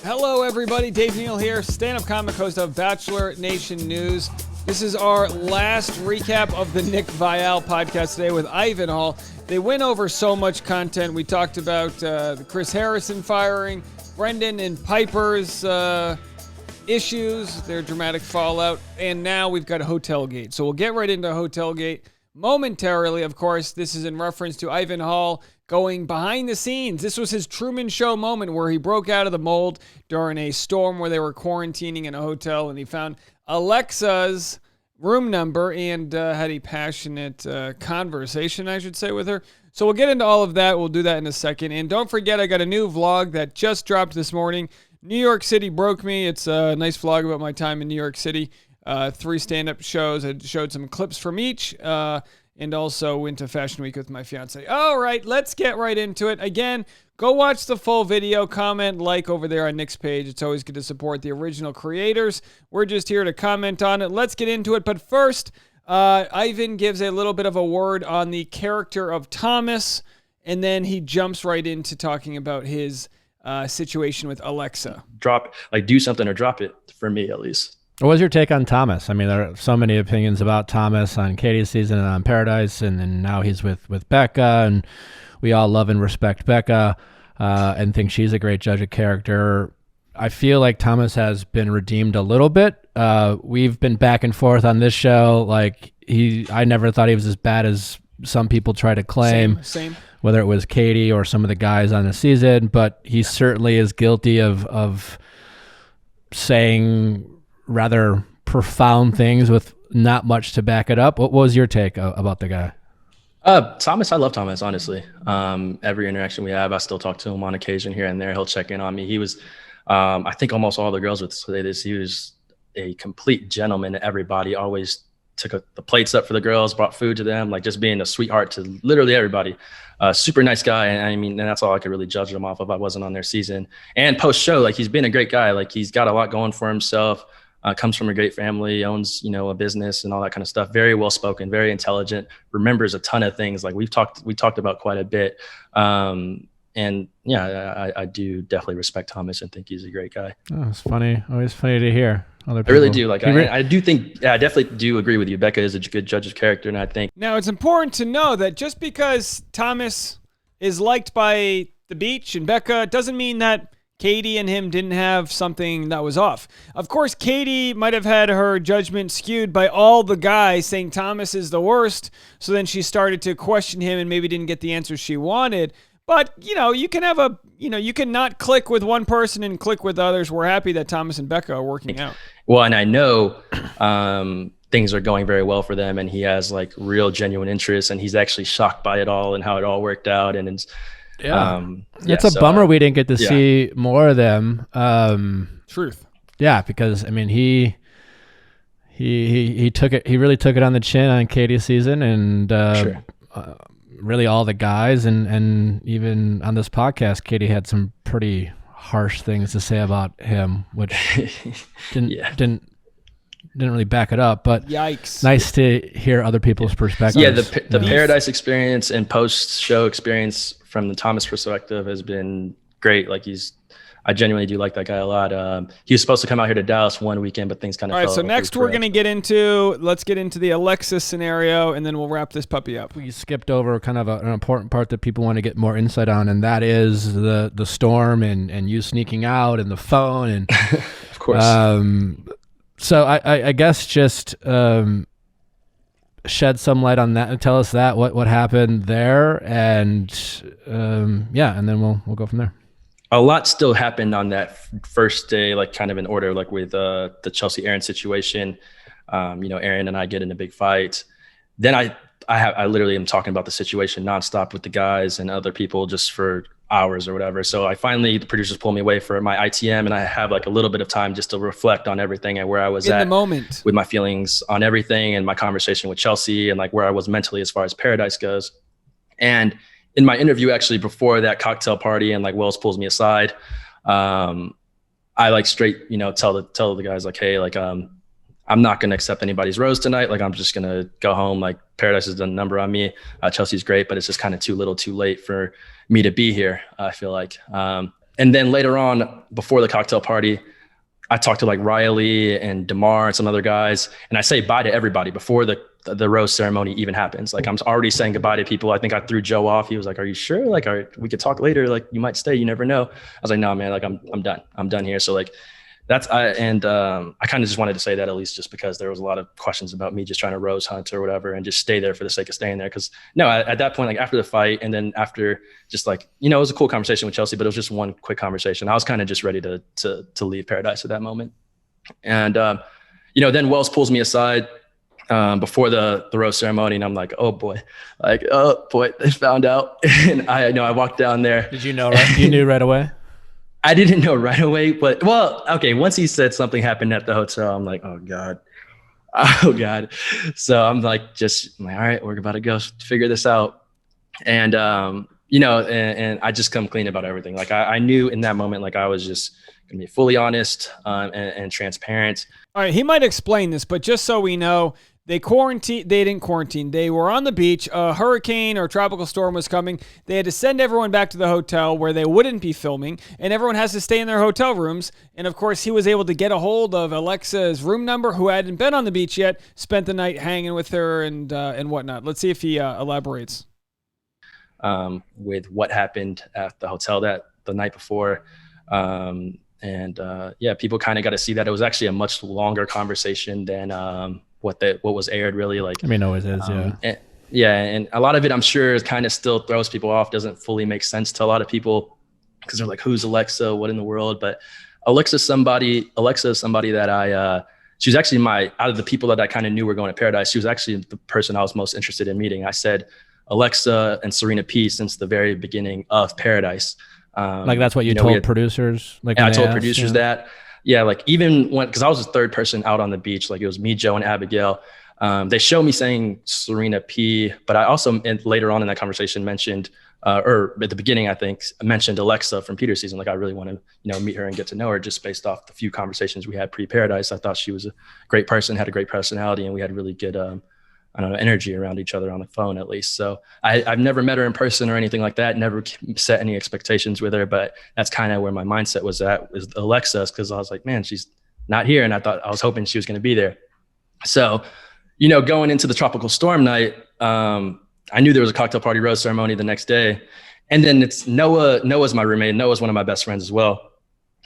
Hello, everybody. Dave Neal here, stand-up comic host of Bachelor Nation News. This is our last recap of the Nick Viall podcast today with Ivan Hall. They went over so much content. We talked about the Chris Harrison firing, Brendan and Piper's issues, their dramatic fallout, and now we've got Hotel Gate. So we'll get right into Hotel Gate momentarily. Of course, this is in reference to Ivan Hall going behind the scenes. This was his Truman Show moment where he broke out of the mold during a storm where they were quarantining in a hotel, and he found Alexa's room number and had a passionate conversation, I should say, with her. So we'll get into all of that. We'll do that in a second. And don't forget, I got a new vlog that just dropped this morning. New York City broke me. It's a nice vlog about my time in New York City. 3 stand-up shows. I showed some clips from each. And also went to Fashion Week with my fiance. All right, let's get right into it. Again, go watch the full video, comment, like over there on Nick's page. It's always good to support the original creators. We're just here to comment on it. Let's get into it. But first, Ivan gives a little bit of a word on the character of Thomas, and then he jumps right into talking about his situation with Alexa. Do something or drop it, for me at least. What was your take on Thomas? I mean, there are so many opinions about Thomas on Katie's season and on Paradise, and then now he's with Becca, and we all love and respect Becca and think she's a great judge of character. I feel like Thomas has been redeemed a little bit. We've been back and forth on this show. I never thought he was as bad as some people try to claim. Same. Whether it was Katie or some of the guys on the season, but he certainly is guilty of saying rather profound things with not much to back it up. What was your take about the guy? Thomas, I love Thomas, honestly. Every interaction we have, I still talk to him on occasion here and there. He'll check in on me. He was, I think almost all the girls would say this, he was a complete gentleman to everybody, always took the plates up for the girls, brought food to them, just being a sweetheart to literally everybody. Super nice guy. And I mean, and that's all I could really judge him off of. I wasn't on their season. And post-show, he's been a great guy. He's got a lot going for himself. Comes from a great family, owns, a business and all that kind of stuff. Very well spoken, very intelligent, remembers a ton of things. We talked about quite a bit. And yeah, I do definitely respect Thomas and think he's a great guy. Oh, it's funny. Always funny to hear. Other people. I really do. I do think, I definitely do agree with you. Becca is a good judge of character. And I think now it's important to know that just because Thomas is liked by the beach and Becca doesn't mean that Katie and him didn't have something that was off. Of course, Katie might have had her judgment skewed by all the guys saying Thomas is the worst. So then she started to question him and maybe didn't get the answers she wanted. But, you can you can not click with one person and click with others. We're happy that Thomas and Becca are working out. Well, and I know things are going very well for them, and he has real genuine interest, and he's actually shocked by it all and how it all worked out. And it's, it's a bummer we didn't get to see more of them. Truth. Yeah, because I mean he took it. He really took it on the chin on Katie's season, and sure. Really all the guys, and even on this podcast, Katie had some pretty harsh things to say about him, which didn't really back it up. But yikes! Nice to hear other people's perspectives. Yeah, the Paradise experience and post-show experience from the Thomas perspective has been great. I genuinely do like that guy a lot. He was supposed to come out here to Dallas one weekend, but things kind of fell. All right, so next let's get into the Alexis scenario, and then we'll wrap this puppy up. We skipped over kind of an important part that people want to get more insight on, and that is the storm and you sneaking out and the phone. And of course. So I guess just shed some light on that and tell us what happened there, and and then we'll go from there. A lot still happened on that first day, kind of in order, with the Chelsea Aaron situation. Aaron and I get in a big fight. Then I literally am talking about the situation nonstop with the guys and other people just for hours or whatever. So the producers pull me away for my ITM, and I have a little bit of time just to reflect on everything and where I was in the moment with my feelings on everything and my conversation with Chelsea and where I was mentally as far as Paradise goes. And in my interview, actually, before that cocktail party and Wells pulls me aside, I straight, tell the guys hey, I'm not going to accept anybody's rose tonight. I'm just going to go home. Paradise has done a number on me. Chelsea's great, but it's just kind of too little too late for me to be here. I feel And then later on, before the cocktail party, I talked to like Riley and DeMar and some other guys, and I say bye to everybody before the rose ceremony even happens. Like I'm already saying goodbye to people. I think I threw Joe off. He was like, "Are you sure? Like, we could talk later. Like, you might stay. You never know." I was like, "No, man. Like, I'm done. I'm done here." So like, I kind of just wanted to say that, at least just because there was a lot of questions about me just trying to rose hunt or whatever and just stay there for the sake of staying there. Because no, at that point, like after the fight and then after just like, it was a cool conversation with Chelsea, but it was just one quick conversation. I was kind of just ready to leave Paradise at that moment. And then Wells pulls me aside before the rose ceremony, and I'm like, oh boy, they found out. And I walked down there. Did you know? You knew right away? I didn't know right away, but once he said something happened at the hotel, I'm like, oh God. So I'm like, all right, we're about to go figure this out. And, and I just come clean about everything. Like I knew in that moment, like I was just going to be fully honest and transparent. All right. He might explain this, but just so we know, they didn't quarantine. They were on the beach. A hurricane or tropical storm was coming. They had to send everyone back to the hotel where they wouldn't be filming, and everyone has to stay in their hotel rooms. And of course, he was able to get a hold of Alexa's room number, who hadn't been on the beach yet, spent the night hanging with her and whatnot. Let's see if he elaborates. With what happened at the hotel the night before. People kind of got to see that it was actually a much longer conversation than what was aired, really. Like, I mean, always is, yeah. And a lot of it, I'm sure, kind of still throws people off, doesn't fully make sense to a lot of people because they're like, who's Alexa? What in the world? But Alexa is somebody that she was actually out of the people that I kind of knew were going to Paradise, she was actually the person I was most interested in meeting. I said Alexa and Serena P since the very beginning of Paradise. Like that's what you told producers? Like I told producers that. Yeah, like even because I was the third person out on the beach, like it was me, Joe, and Abigail. They showed me saying Serena P, but I also later on in that conversation mentioned, or at the beginning, I think, I mentioned Alexa from Peter's season. Like I really want to, meet her and get to know her just based off the few conversations we had pre-Paradise. I thought she was a great person, had a great personality, and we had really good, energy around each other on the phone at least. So I've never met her in person or anything like that. Never set any expectations with her, but that's kind of where my mindset was at with Alexa, because I was like, man, she's not here. And I was hoping she was going to be there. So, going into the tropical storm night, I knew there was a cocktail party rose ceremony the next day. And then it's Noah's my roommate. Noah's one of my best friends as well.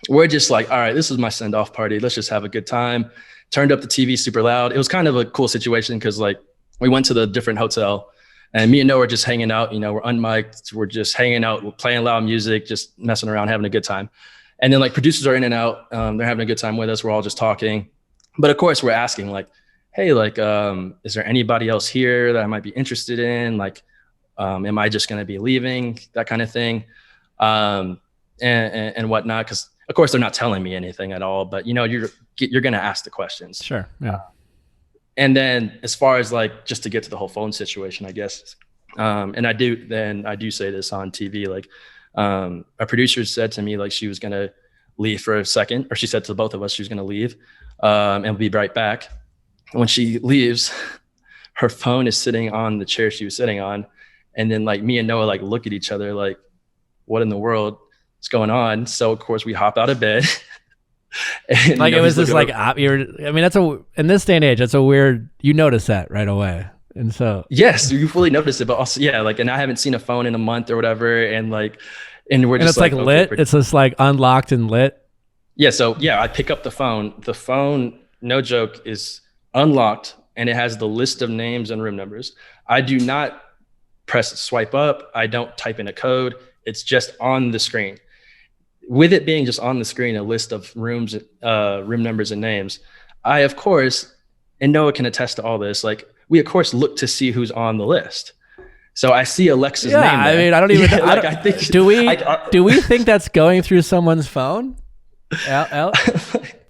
We're just like, all right, this is my send off party. Let's just have a good time. Turned up the TV super loud. It was kind of a cool situation because like, we went to the different hotel and me and Noah were just hanging out, we're unmiked. We're just hanging out, we're playing loud music, just messing around, having a good time. And then like producers are in and out. They're having a good time with us. We're all just talking. But of course we're asking like, hey, like, is there anybody else here that I might be interested in? Like, am I just going to be leaving? That kind of thing. And whatnot. Cause of course they're not telling me anything at all, but you're going to ask the questions. Sure. Yeah. And then as far as like, just to get to the whole phone situation, I guess. And I do say this on TV, like, a producer said to me, like she was going to leave for a second, or she said to both of us, she was going to leave, and be right back. When she leaves, her phone is sitting on the chair she was sitting on. And then like me and Noah, like look at each other, like, what in the world is going on? So of course we hop out of bed. And, like it was just like in this day and age, that's a weird, you notice that right away. And so yes, you fully notice it, but also like, and I haven't seen a phone in a month or whatever, and we're just it's like lit. It's just like unlocked and lit. Yeah. So yeah, I pick up the phone. The phone, no joke, is unlocked and it has the list of names and room numbers. I do not press swipe up. I don't type in a code. It's just on the screen. With it being just on the screen, a list of rooms, room numbers and names, I, of course, and Noah can attest to all this, like we, of course, look to see who's on the list. So I see Alexa's name there. I mean, I don't even, do we think that's going through someone's phone?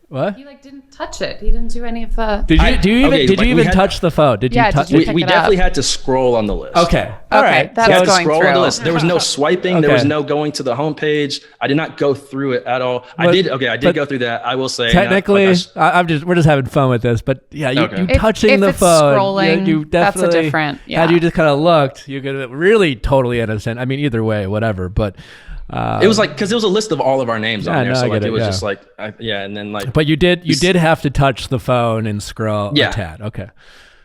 What? He didn't touch it. He didn't do any of the. Did you even touch the phone? Did you touch it? We definitely had to scroll on the list. Okay. All right. That's going scroll through. on the list. There was no swiping. Okay. There was no going to the homepage. I did not go through it at all. I did go through that. I will say. Technically, we're just having fun with this, but yeah, you touching the phone. Scrolling, you definitely, that's a different. Yeah. Had you just kind of looked, you could really totally innocent. I mean, either way, whatever. But It was like, because it was a list of all of our names on there, so like it was just like, and then like. But you did have to touch the phone and scroll a tad. Okay.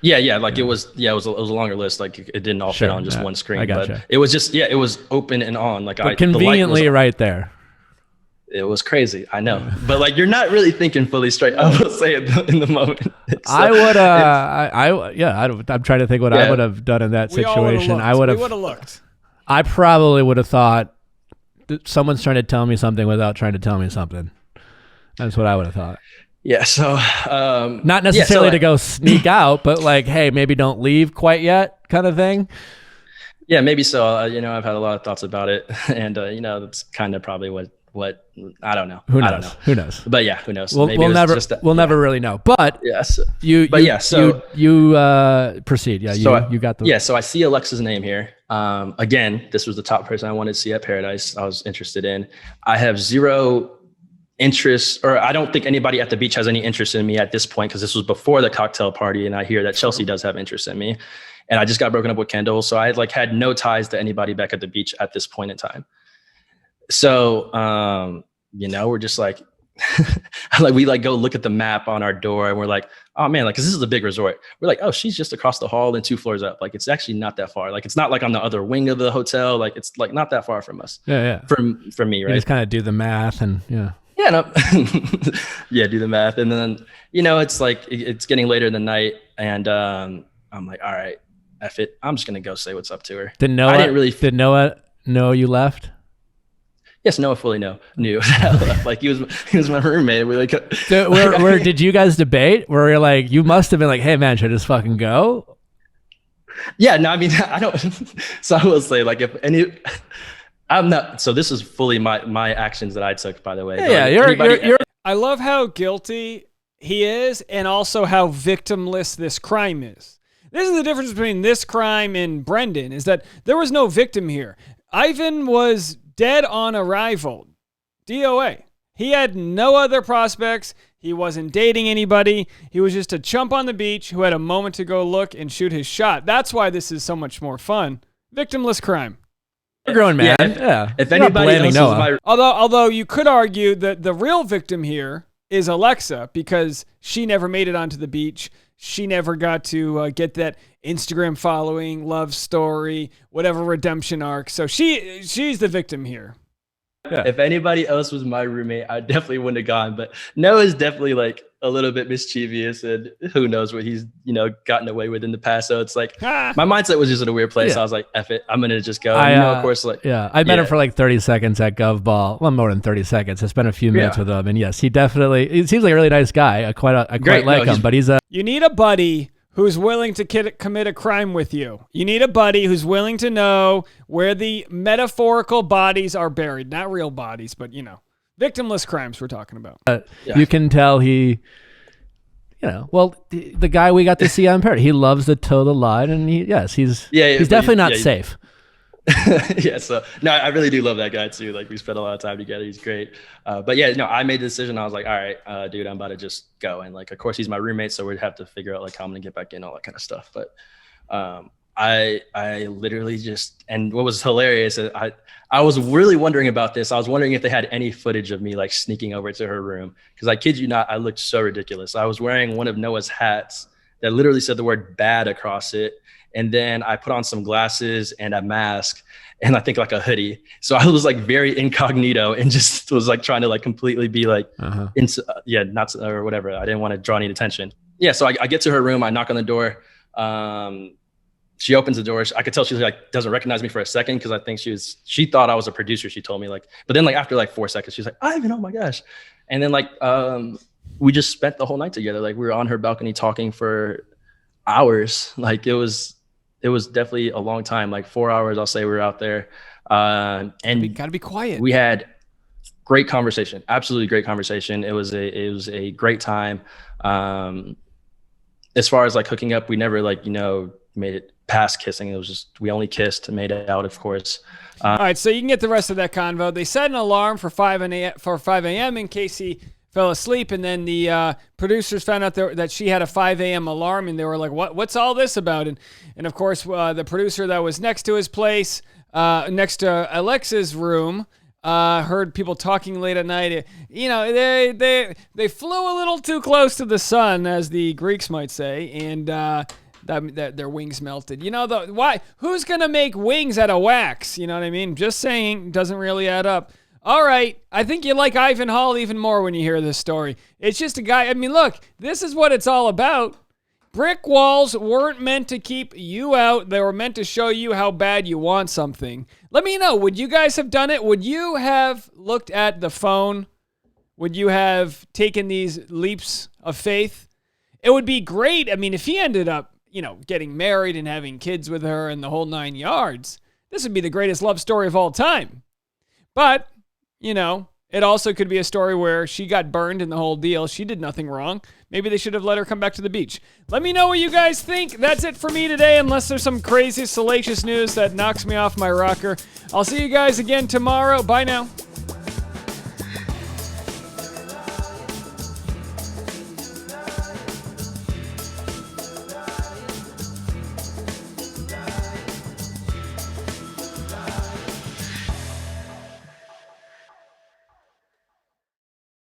Yeah, like it was a longer list. Like it didn't all fit on just one screen, but it was just it was open and on. Like conveniently right there. It was crazy, I know, but like you're not really thinking fully straight. I will say it in the moment. So, I'm trying to think what I would have done in that situation. I would have looked. I probably would have thought that someone's trying to tell me something without trying to tell me something. That's what I would have thought. Yeah. So not necessarily to go sneak out, but like, hey, maybe don't leave quite yet, kind of thing. Yeah, maybe so. I've had a lot of thoughts about it, and that's kind of probably what I don't know. Who knows? I don't know. Who knows? But yeah, who knows? We'll never really know. But yes. You proceed. Yeah. You got the. Yeah. So I see Alexa's name here. Again, this was the top person I wanted to see at Paradise. I was interested in. I have zero interest, or I don't think anybody at the beach has any interest in me at this point, because this was before the cocktail party, and I hear that Chelsea does have interest in me, and I just got broken up with Kendall, so I had no ties to anybody back at the beach at this point in time. So, we're just like, we go look at the map on our door, and we're like, oh man, cause this is a big resort. We're like, oh, she's just across the hall and 2 floors up. Like, it's actually not that far. Like, it's not like on the other wing of the hotel. Like, it's like not that far from us. Yeah. From me, right? You just kind of do the math and do the math. And then, it's like, it's getting later in the night, and I'm like, all right, F it. I'm just going to go say what's up to her. Did Noah know you left? Yes, Noah fully knew. Like he was my roommate. We where did you guys debate? Where you're like, you must have been like, hey man, should I just fucking go? Yeah, no, I mean, I don't. So I will say, like, I'm not. So this is fully my actions that I took, by the way. Yeah, you're. I love how guilty he is, and also how victimless this crime is. This is the difference between this crime and Brendan, is that there was no victim here. Ivan was dead on arrival. DOA. He had no other prospects. He wasn't dating anybody. He was just a chump on the beach who had a moment to go look and shoot his shot. That's why this is so much more fun. Victimless crime. You're growing, man. Yeah. If anybody else Noah. Although you could argue that the real victim here is Alexa, because she never made it onto the beach. She never got to get that Instagram following, love story, whatever redemption arc. So she's the victim here. Yeah. If anybody else was my roommate, I definitely wouldn't have gone. But Noah's definitely like a little bit mischievous, and who knows what he's gotten away with in the past. So it's like my mindset was just in a weird place. Yeah. I was like, F it, I'm gonna just go. Of course, I met him for like 30 seconds at Gov Ball. Well, more than 30 seconds. I spent a few minutes with him, and yes, he seems like a really nice guy. I quite like him, but he's a. You need a buddy who's willing to commit a crime with you. You need a buddy who's willing to know where the metaphorical bodies are buried. Not real bodies, but, victimless crimes we're talking about. You can tell he, the guy we got to see on Paradise, he loves to toe the line, and he's definitely not safe. Yeah, so no, I really do love that guy too. Like, we spent a lot of time together. He's great. But yeah, no, I made the decision. I was like, all right, dude, I'm about to just go. And like, of course, he's my roommate, so we'd have to figure out like how I'm gonna get back in, all that kind of stuff. But I literally just, and what was hilarious, I was really wondering about this. I was wondering if they had any footage of me like sneaking over to her room, because I kid you not, I looked so ridiculous. I was wearing one of Noah's hats that literally said the word bad across it. And then I put on some glasses and a mask, and I think like a hoodie. So I was like very incognito, and just was like trying to like completely be like, not or whatever. I didn't want to draw any attention. Yeah. So I get to her room. I knock on the door. She opens the door. I could tell she like doesn't recognize me for a second, because I think she thought I was a producer. She told me like, but then like after like 4 seconds, she's like, Ivan, oh my gosh. And then like we just spent the whole night together. Like, we were on her balcony talking for hours. Like, it was definitely a long time, like 4 hours, I'll say we were out there. And you gotta be quiet. We had great conversation, absolutely great conversation. It was a great time. As far as like hooking up, we never like, made it past kissing. It was just, we only kissed and made it out, of course. All right. So you can get the rest of that convo. They set an alarm for 5 a.m. in case he fell asleep, and then the producers found out that she had a 5 a.m. alarm, and they were like, what's all this about? And of course, the producer that was next to his place, next to Alexa's room, Heard people talking late at night. You know, they flew a little too close to the sun, as the Greeks might say, and that their wings melted. You know, why? Who's gonna make wings out of wax? You know what I mean? Just saying, doesn't really add up. All right, I think you like Ivan Hall even more when you hear this story. It's just a guy. I mean, look, this is what it's all about. Brick walls weren't meant to keep you out. They were meant to show you how bad you want something. Let me know. Would you guys have done it? Would you have looked at the phone? Would you have taken these leaps of faith? It would be great. I mean, if he ended up, you know, getting married and having kids with her and the whole 9 yards, this would be the greatest love story of all time. But, you know, it also could be a story where she got burned in the whole deal. She did nothing wrong. Maybe they should have let her come back to the beach. Let me know what you guys think. That's it for me today, unless there's some crazy, salacious news that knocks me off my rocker. I'll see you guys again tomorrow. Bye now.